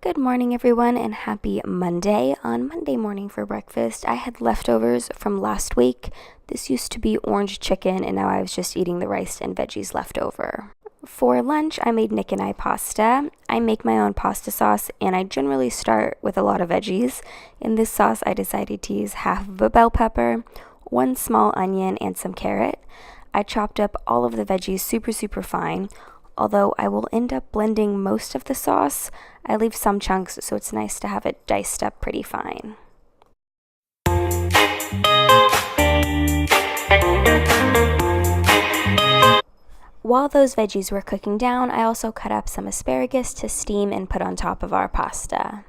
Good morning, everyone, and happy Monday. On Monday morning for breakfast, I had leftovers from last week. This used to be orange chicken, and now I was just eating the rice and veggies left over. For lunch, I made Nick and I pasta. I make my own pasta sauce, and I generally start with a lot of veggies. In this sauce, I decided to use half of a bell pepper, one small onion, and some carrot. I chopped up all of the veggies super fine. Although I will end up blending most of the sauce, I leave some chunks, so it's nice to have it diced up pretty fine. While those veggies were cooking down, I also cut up some asparagus to steam and put on top of our pasta.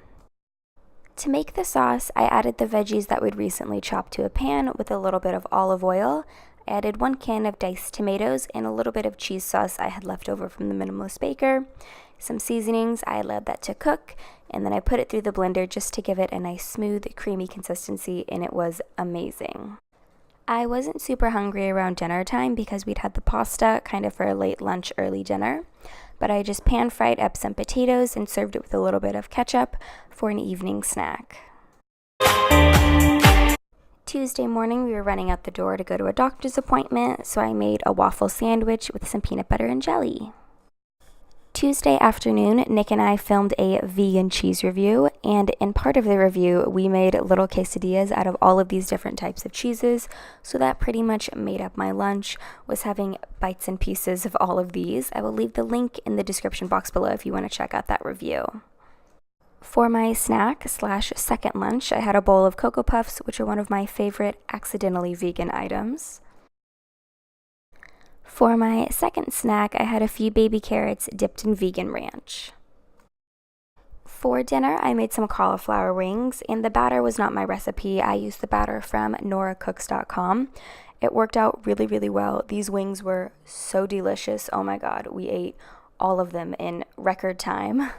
To make the sauce, I added the veggies that we'd recently chopped to a pan with a little bit of olive oil. I added 1 can of diced tomatoes and a little bit of cheese sauce I had left over from the Minimalist Baker. Some seasonings, I allowed that to cook, and then I put it through the blender just to give it a nice smooth, creamy consistency, and it was amazing. I wasn't super hungry around dinner time because we'd had the pasta kind of for a late lunch, early dinner, but I just pan-fried up some potatoes and served it with a little bit of ketchup for an evening snack. Tuesday morning, we were running out the door to go to a doctor's appointment, so I made a waffle sandwich with some peanut butter and jelly. Tuesday afternoon, Nick and I filmed a vegan cheese review, and in part of the review, we made little quesadillas out of all of these different types of cheeses, so that pretty much made up my lunch, was having bites and pieces of all of these. I will leave the link in the description box below if you want to check out that review. For my snack/second lunch, I had a bowl of Cocoa Puffs, which are one of my favorite accidentally vegan items. For my second snack, I had a few baby carrots dipped in vegan ranch. For dinner, I made some cauliflower wings, and the batter was not my recipe. I used the batter from noracooks.com. It worked out really well. These wings were so delicious. Oh my god, we ate all of them in record time.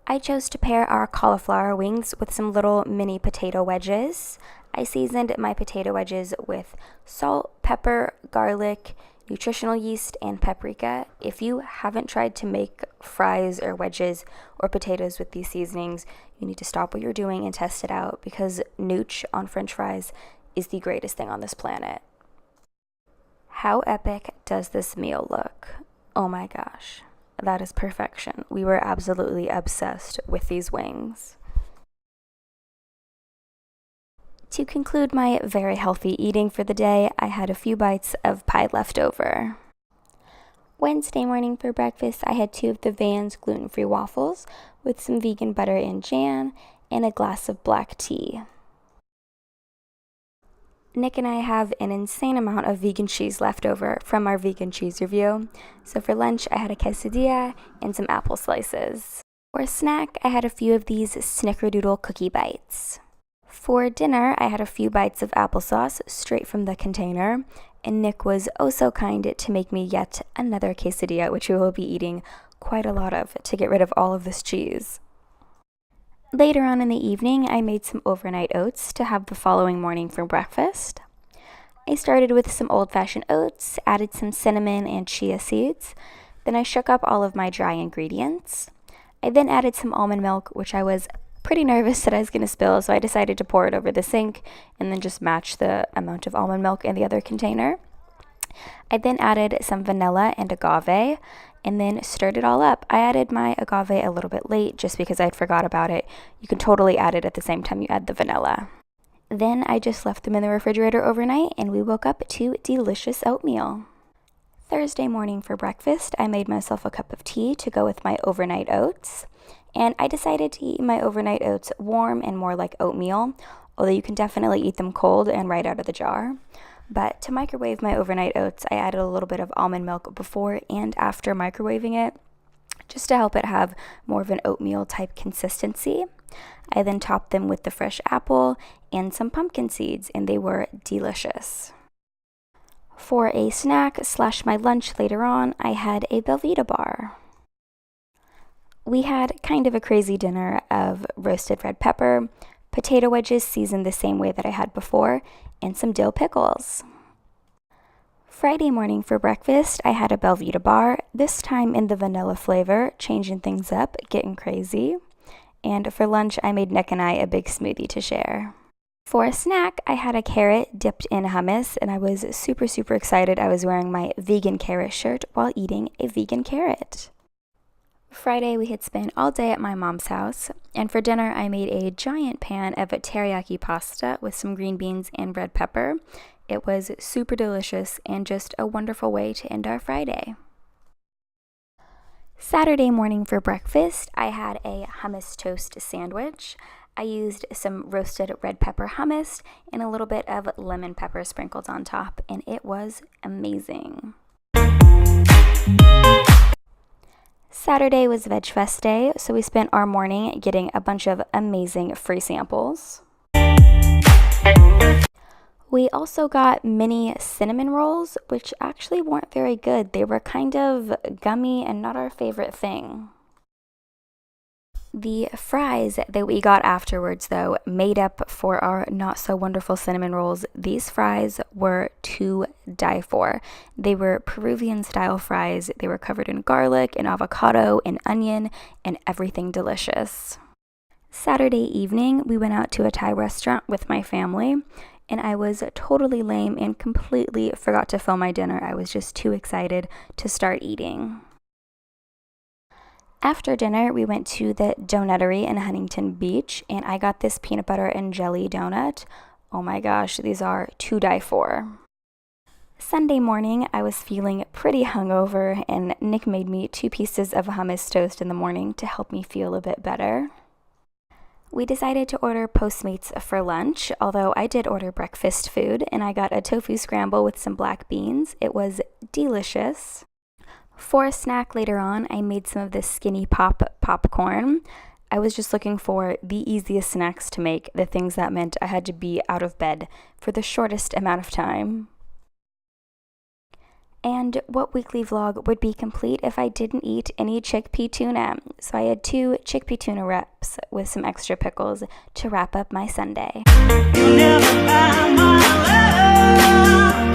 I chose to pair our cauliflower wings with some little mini potato wedges. I seasoned my potato wedges with salt, pepper, garlic, nutritional yeast, and paprika. If you haven't tried to make fries or wedges or potatoes with these seasonings, you need to stop what you're doing and test it out, because nooch on French fries is the greatest thing on this planet. How epic does this meal look? Oh my gosh. That is perfection. We were absolutely obsessed with these wings. To conclude my very healthy eating for the day, I had a few bites of pie left over. Wednesday morning for breakfast, I had 2 of the Vans gluten-free waffles with some vegan butter and jam and a glass of black tea. Nick and I have an insane amount of vegan cheese left over from our vegan cheese review, so for lunch I had a quesadilla and some apple slices. For a snack, I had a few of these snickerdoodle cookie bites. For dinner, I had a few bites of applesauce straight from the container, and Nick was oh so kind to make me yet another quesadilla, which we will be eating quite a lot of to get rid of all of this cheese. Later on in the evening, I made some overnight oats to have the following morning for breakfast. I started with some old-fashioned oats, added some cinnamon and chia seeds. Then I shook up all of my dry ingredients. I then added some almond milk, which I was pretty nervous that I was going to spill, so I decided to pour it over the sink and then just match the amount of almond milk in the other container. I then added some vanilla and agave, and then stirred it all up. I added my agave a little bit late just because I'd forgot about it. You can totally add it at the same time you add the vanilla. Then I just left them in the refrigerator overnight, and we woke up to delicious oatmeal. Thursday morning for breakfast, I made myself a cup of tea to go with my overnight oats, and I decided to eat my overnight oats warm and more like oatmeal, although you can definitely eat them cold and right out of the jar. But to microwave my overnight oats, I added a little bit of almond milk before and after microwaving it, just to help it have more of an oatmeal type consistency. I then topped them with the fresh apple and some pumpkin seeds, and they were delicious. For a snack/my lunch later on, I had a Belvita bar. We had kind of a crazy dinner of roasted red pepper, potato wedges seasoned the same way that I had before, and some dill pickles. Friday morning for breakfast, I had a Belvita bar, this time in the vanilla flavor, changing things up, getting crazy. And for lunch, I made Nick and I a big smoothie to share. For a snack, I had a carrot dipped in hummus, and I was super excited. I was wearing my vegan carrot shirt while eating a vegan carrot. Friday, we had spent all day at my mom's house, and for dinner, I made a giant pan of teriyaki pasta with some green beans and red pepper. It was super delicious and just a wonderful way to end our Friday. Saturday morning for breakfast, I had a hummus toast sandwich. I used some roasted red pepper hummus and a little bit of lemon pepper sprinkled on top, and it was amazing. Saturday was Vegfest Day, so we spent our morning getting a bunch of amazing free samples. We also got mini cinnamon rolls, which actually weren't very good. They were kind of gummy and not our favorite thing. The fries that we got afterwards, though, made up for our not so wonderful cinnamon rolls. These fries were to die for. They were Peruvian style fries. They were covered in garlic and avocado and onion and everything delicious. Saturday evening, we went out to a Thai restaurant with my family, and I was totally lame and completely forgot to film my dinner. I was just too excited to start eating. After dinner, we went to the Donuttery in Huntington Beach, and I got this peanut butter and jelly donut. Oh my gosh, these are to die for. Sunday morning, I was feeling pretty hungover, and Nick made me 2 pieces of hummus toast in the morning to help me feel a bit better. We decided to order Postmates for lunch, although I did order breakfast food, and I got a tofu scramble with some black beans. It was delicious. For a snack later on, I made some of this Skinny Pop popcorn. I was just looking for the easiest snacks to make, the things that meant I had to be out of bed for the shortest amount of time. And what weekly vlog would be complete if I didn't eat any chickpea tuna? So I had 2 chickpea tuna wraps with some extra pickles to wrap up my Sunday. You never buy my love.